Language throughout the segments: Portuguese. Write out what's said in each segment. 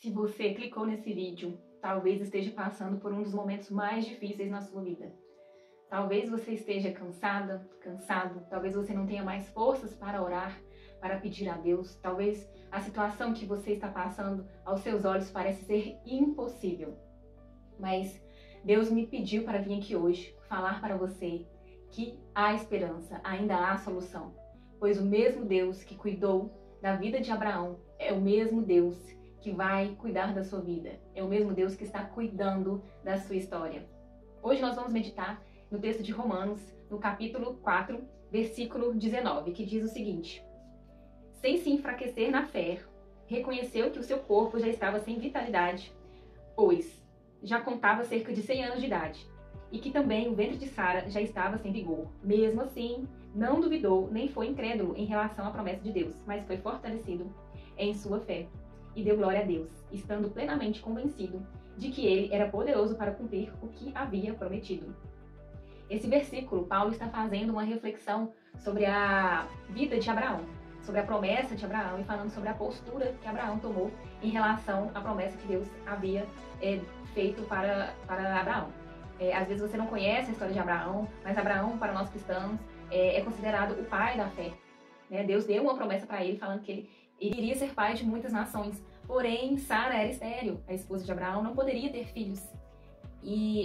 Se você clicou nesse vídeo, talvez esteja passando por um dos momentos mais difíceis na sua vida. Talvez você esteja cansada, cansado, talvez você não tenha mais forças para orar, para pedir a Deus. Talvez a situação que você está passando aos seus olhos parece ser impossível. Mas Deus me pediu para vir aqui hoje falar para você que há esperança, ainda há solução. Pois o mesmo Deus que cuidou da vida de Abraão é o mesmo Deus que vai cuidar da sua vida. É o mesmo Deus que está cuidando da sua história. Hoje nós vamos meditar no texto de Romanos, no capítulo 4, versículo 19, que diz o seguinte: sem se enfraquecer na fé, reconheceu que o seu corpo já estava sem vitalidade, pois já contava cerca de 100 anos de idade, e que também o ventre de Sara já estava sem vigor. Mesmo assim, não duvidou nem foi incrédulo em relação à promessa de Deus, mas foi fortalecido em sua fé e deu glória a Deus, estando plenamente convencido de que ele era poderoso para cumprir o que havia prometido. Esse versículo, Paulo está fazendo uma reflexão sobre a vida de Abraão, sobre a promessa de Abraão e falando sobre a postura que Abraão tomou em relação à promessa que Deus havia feito para Abraão. Às vezes você não conhece a história de Abraão, mas Abraão, para nós cristãos, é considerado o pai da fé. Deus deu uma promessa para ele, falando que ele iria ser pai de muitas nações. Porém, Sara era estéril, a esposa de Abraão, não poderia ter filhos.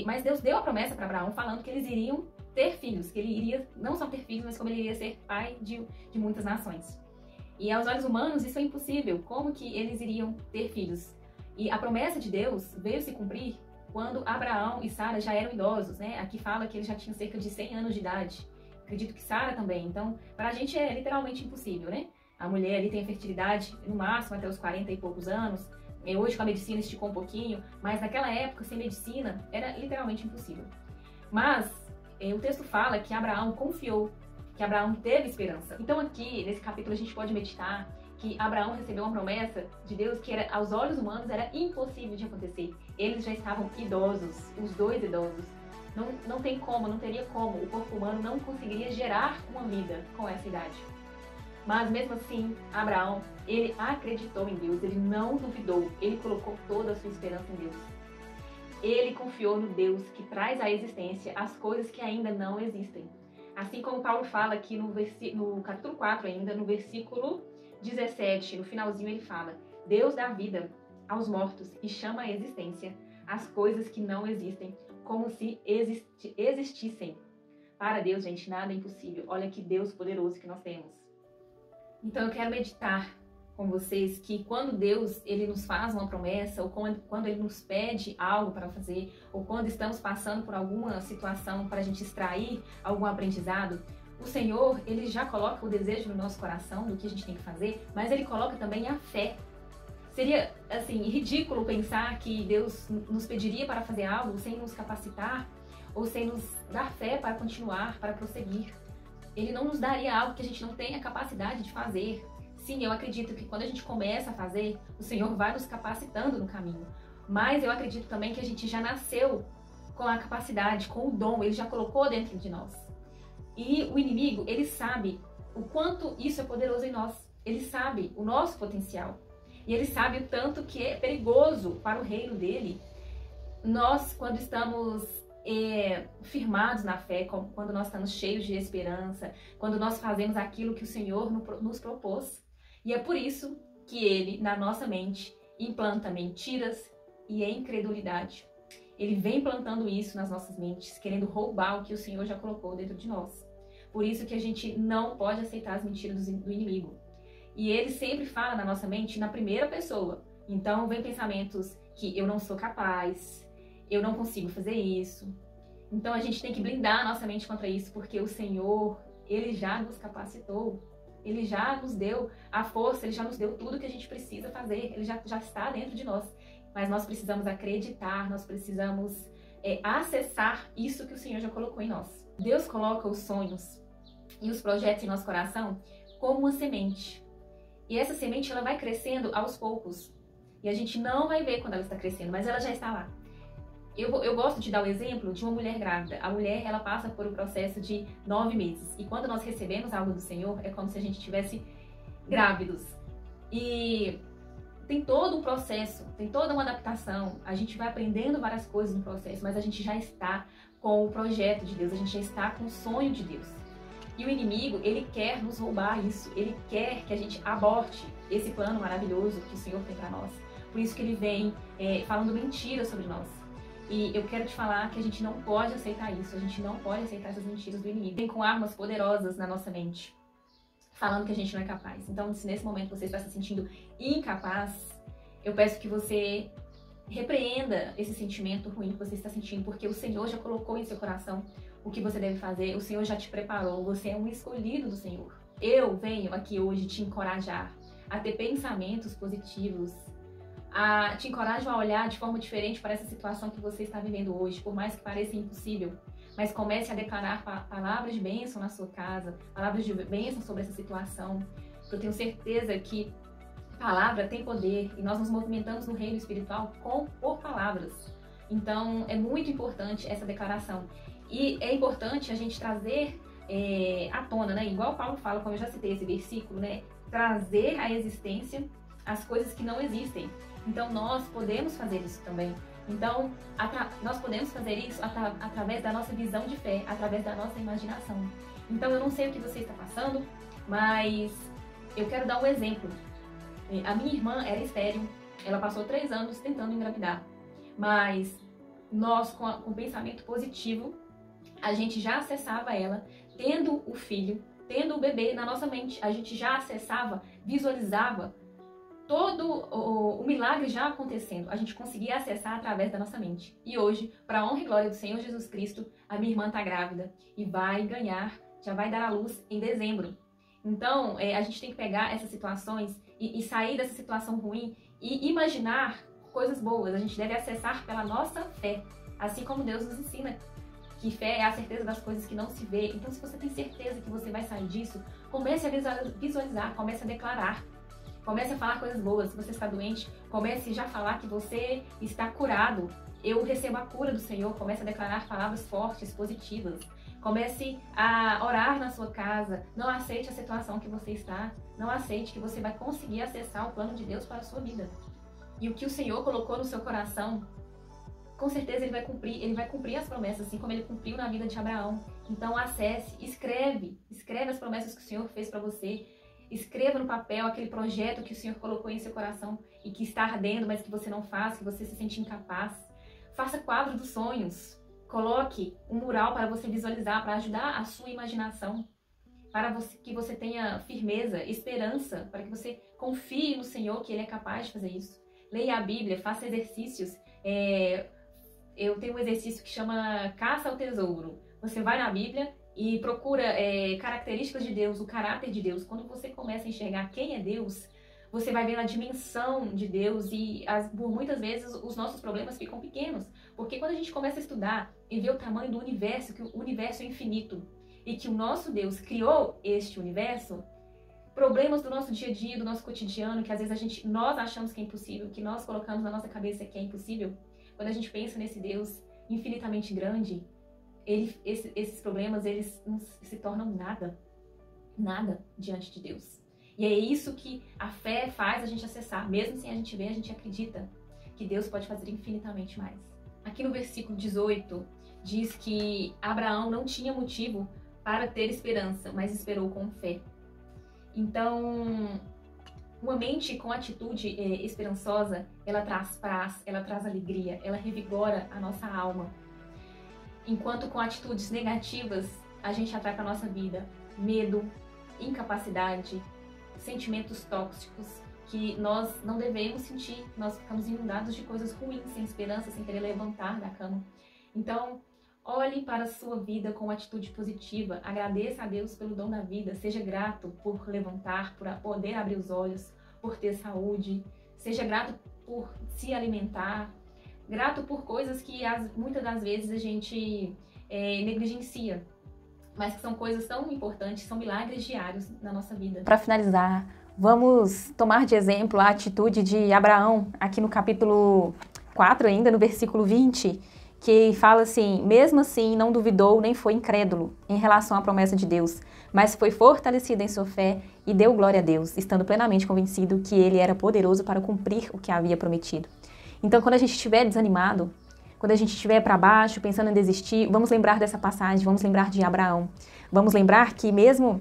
Mas Deus deu a promessa para Abraão, falando que eles iriam ter filhos, que ele iria não só ter filhos, mas como ele iria ser pai de muitas nações. E aos olhos humanos isso é impossível. Como que eles iriam ter filhos? E a promessa de Deus veio se cumprir quando Abraão e Sara já eram idosos, Aqui fala que eles já tinham cerca de 100 anos de idade. Acredito que Sara também. Então, para a gente é literalmente impossível, A mulher ali tem a fertilidade no máximo até os 40 e poucos anos. Hoje com a medicina esticou um pouquinho, mas naquela época, sem medicina, era literalmente impossível. Mas o texto fala que Abraão confiou, que Abraão teve esperança. Então aqui, nesse capítulo, a gente pode meditar que Abraão recebeu uma promessa de Deus que aos olhos humanos era impossível de acontecer. Eles já estavam idosos, os dois idosos. Não tem como, não teria como, o corpo humano não conseguiria gerar uma vida com essa idade. Mas mesmo assim, Abraão, ele acreditou em Deus, ele não duvidou, ele colocou toda a sua esperança em Deus. Ele confiou no Deus que traz à existência as coisas que ainda não existem. Assim como Paulo fala aqui no capítulo 4 ainda, no versículo 17, no finalzinho ele fala: Deus dá vida aos mortos e chama à existência as coisas que não existem, como se existissem. Para Deus, gente, nada é impossível. Olha que Deus poderoso que nós temos. Então eu quero meditar com vocês que quando Deus ele nos faz uma promessa, ou quando ele nos pede algo para fazer, ou quando estamos passando por alguma situação para a gente extrair algum aprendizado, o Senhor ele já coloca o desejo no nosso coração do que a gente tem que fazer, mas ele coloca também a fé. Seria assim ridículo pensar que Deus nos pediria para fazer algo sem nos capacitar ou sem nos dar fé para continuar, para prosseguir. Ele não nos daria algo que a gente não tem a capacidade de fazer. Sim, eu acredito que quando a gente começa a fazer, o Senhor vai nos capacitando no caminho. Mas eu acredito também que a gente já nasceu com a capacidade, com o dom, ele já colocou dentro de nós. E o inimigo, ele sabe o quanto isso é poderoso em nós. Ele sabe o nosso potencial. E ele sabe o tanto que é perigoso para o reino dele. Nós, quando estamos firmados na fé, quando nós estamos cheios de esperança, quando nós fazemos aquilo que o Senhor nos propôs. E é por isso que ele, na nossa mente, implanta mentiras e incredulidade. Ele vem plantando isso nas nossas mentes, querendo roubar o que o Senhor já colocou dentro de nós. Por isso que a gente não pode aceitar as mentiras do inimigo. E ele sempre fala na nossa mente na primeira pessoa. Então vem pensamentos que eu não sou capaz, eu não consigo fazer isso. Então a gente tem que blindar a nossa mente contra isso, porque o Senhor, ele já nos capacitou. Ele já nos deu a força, ele já nos deu tudo que a gente precisa fazer. Ele já está dentro de nós. Mas nós precisamos acreditar, nós precisamos acessar isso que o Senhor já colocou em nós. Deus coloca os sonhos e os projetos em nosso coração como uma semente. E essa semente ela vai crescendo aos poucos. E a gente não vai ver quando ela está crescendo, mas ela já está lá. Eu gosto de dar o exemplo de uma mulher grávida. A mulher, ela passa por um processo de 9 meses. E quando nós recebemos algo do Senhor, é como se a gente estivesse grávidos. E tem todo um processo, tem toda uma adaptação, a gente vai aprendendo várias coisas no processo, mas a gente já está com o projeto de Deus, a gente já está com o sonho de Deus. E o inimigo, ele quer nos roubar isso, ele quer que a gente aborte esse plano maravilhoso que o Senhor tem para nós. Por isso que ele vem falando mentiras sobre nós. E eu quero te falar que a gente não pode aceitar isso, a gente não pode aceitar essas mentiras do inimigo. Vem com armas poderosas na nossa mente, falando que a gente não é capaz. Então, se nesse momento você está se sentindo incapaz, eu peço que você repreenda esse sentimento ruim que você está sentindo, porque o Senhor já colocou em seu coração o que você deve fazer, o Senhor já te preparou, você é um escolhido do Senhor. Eu venho aqui hoje te encorajar a ter pensamentos positivos, te encorajo a olhar de forma diferente para essa situação que você está vivendo hoje, por mais que pareça impossível. Mas comece a declarar palavras de bênção na sua casa, palavras de bênção sobre essa situação. Eu tenho certeza que palavra tem poder e nós nos movimentamos no reino espiritual por palavras. Então, é muito importante essa declaração. E é importante a gente trazer à tona, né? Igual Paulo fala, como eu já citei esse versículo, né? Trazer à existência as coisas que não existem. Então, nós podemos fazer isso também. Então, nós podemos fazer isso através da nossa visão de fé, através da nossa imaginação. Então, eu não sei o que você está passando, mas eu quero dar um exemplo. A minha irmã era estéril, ela passou 3 anos tentando engravidar, mas nós, com pensamento positivo, a gente já acessava ela, tendo o filho, tendo o bebê na nossa mente, a gente já acessava, visualizava todo o milagre já acontecendo, a gente conseguia acessar através da nossa mente. E hoje, para a honra e glória do Senhor Jesus Cristo, a minha irmã está grávida e vai ganhar, já vai dar à luz em dezembro. Então, a gente tem que pegar essas situações e sair dessa situação ruim e imaginar coisas boas. A gente deve acessar pela nossa fé, assim como Deus nos ensina, que fé é a certeza das coisas que não se vê. Então, se você tem certeza que você vai sair disso, comece a visualizar, comece a declarar. Comece a falar coisas boas. Se você está doente, comece já a falar que você está curado. Eu recebo a cura do Senhor. Comece a declarar palavras fortes, positivas. Comece a orar na sua casa. Não aceite a situação que você está. Não aceite que você vai conseguir acessar o plano de Deus para a sua vida. E o que o Senhor colocou no seu coração, com certeza Ele vai cumprir. Ele vai cumprir as promessas, assim como Ele cumpriu na vida de Abraão. Então acesse, escreve as promessas que o Senhor fez para você. Escreva no papel aquele projeto que o Senhor colocou em seu coração e que está ardendo, mas que você não faz, que você se sente incapaz. Faça quadro dos sonhos. Coloque um mural para você visualizar, para ajudar a sua imaginação, para que você tenha firmeza, esperança, para que você confie no Senhor que Ele é capaz de fazer isso. Leia a Bíblia, faça exercícios. Eu tenho um exercício que chama Caça ao Tesouro. Você vai na Bíblia e procura características de Deus, o caráter de Deus. Quando você começa a enxergar quem é Deus, você vai vendo a dimensão de Deus e por muitas vezes os nossos problemas ficam pequenos. Porque quando a gente começa a estudar e ver o tamanho do universo, que o universo é infinito e que o nosso Deus criou este universo, problemas do nosso dia a dia, do nosso cotidiano, que às vezes nós achamos que é impossível, que nós colocamos na nossa cabeça que é impossível, quando a gente pensa nesse Deus infinitamente grande, esses problemas, eles não se tornam nada diante de Deus. E é isso que a fé faz a gente acessar. Mesmo sem a gente ver, a gente acredita que Deus pode fazer infinitamente mais. Aqui no versículo 18, diz que Abraão não tinha motivo para ter esperança, mas esperou com fé. Então, uma mente com atitude esperançosa, ela traz paz, ela traz alegria, ela revigora a nossa alma. Enquanto com atitudes negativas, a gente atrai para a nossa vida medo, incapacidade, sentimentos tóxicos que nós não devemos sentir. Nós ficamos inundados de coisas ruins, sem esperança, sem querer levantar da cama. Então, olhe para a sua vida com atitude positiva, agradeça a Deus pelo dom da vida, seja grato por levantar, por poder abrir os olhos, por ter saúde, seja grato por se alimentar, grato por coisas que muitas das vezes a gente negligencia, mas que são coisas tão importantes, são milagres diários na nossa vida. Para finalizar, vamos tomar de exemplo a atitude de Abraão, aqui no capítulo 4 ainda, no versículo 20, que fala assim: mesmo assim não duvidou nem foi incrédulo em relação à promessa de Deus, mas foi fortalecido em sua fé e deu glória a Deus, estando plenamente convencido que ele era poderoso para cumprir o que havia prometido. Então, quando a gente estiver desanimado, quando a gente estiver para baixo, pensando em desistir, vamos lembrar dessa passagem, vamos lembrar de Abraão. Vamos lembrar que mesmo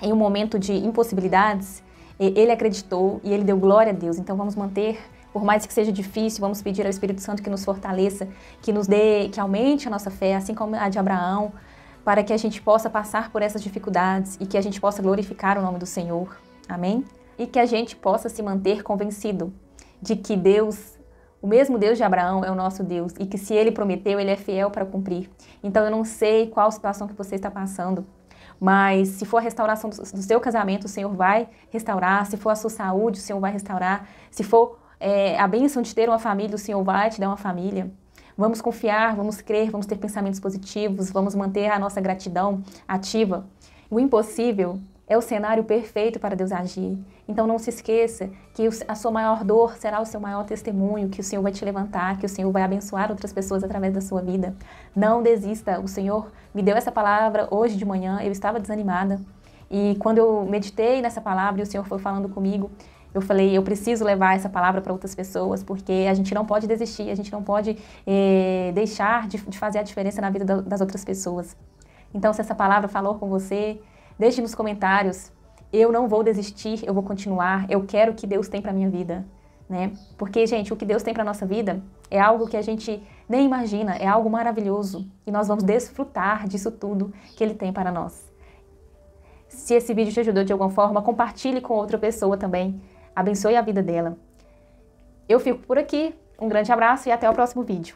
em um momento de impossibilidades, ele acreditou e ele deu glória a Deus. Então vamos manter, por mais que seja difícil, vamos pedir ao Espírito Santo que nos fortaleça, que nos dê, que aumente a nossa fé, assim como a de Abraão, para que a gente possa passar por essas dificuldades e que a gente possa glorificar o nome do Senhor. Amém? E que a gente possa se manter convencido de que Deus, o mesmo Deus de Abraão, é o nosso Deus e que se Ele prometeu, Ele é fiel para cumprir. Então eu não sei qual situação que você está passando, mas se for a restauração do seu casamento, o Senhor vai restaurar. Se for a sua saúde, o Senhor vai restaurar. Se for a bênção de ter uma família, o Senhor vai te dar uma família. Vamos confiar, vamos crer, vamos ter pensamentos positivos, vamos manter a nossa gratidão ativa. O impossível é o cenário perfeito para Deus agir. Então não se esqueça que a sua maior dor será o seu maior testemunho, que o Senhor vai te levantar, que o Senhor vai abençoar outras pessoas através da sua vida. Não desista. O Senhor me deu essa palavra hoje de manhã, eu estava desanimada. E quando eu meditei nessa palavra e o Senhor foi falando comigo, eu falei, eu preciso levar essa palavra para outras pessoas, porque a gente não pode desistir, a gente não pode deixar de fazer a diferença na vida das outras pessoas. Então, se essa palavra falou com você, deixe nos comentários. Eu não vou desistir, eu vou continuar, eu quero o que Deus tem para a minha vida, né? Porque, gente, o que Deus tem para a nossa vida é algo que a gente nem imagina, é algo maravilhoso. E nós vamos desfrutar disso tudo que Ele tem para nós. Se esse vídeo te ajudou de alguma forma, compartilhe com outra pessoa também. Abençoe a vida dela. Eu fico por aqui, um grande abraço e até o próximo vídeo.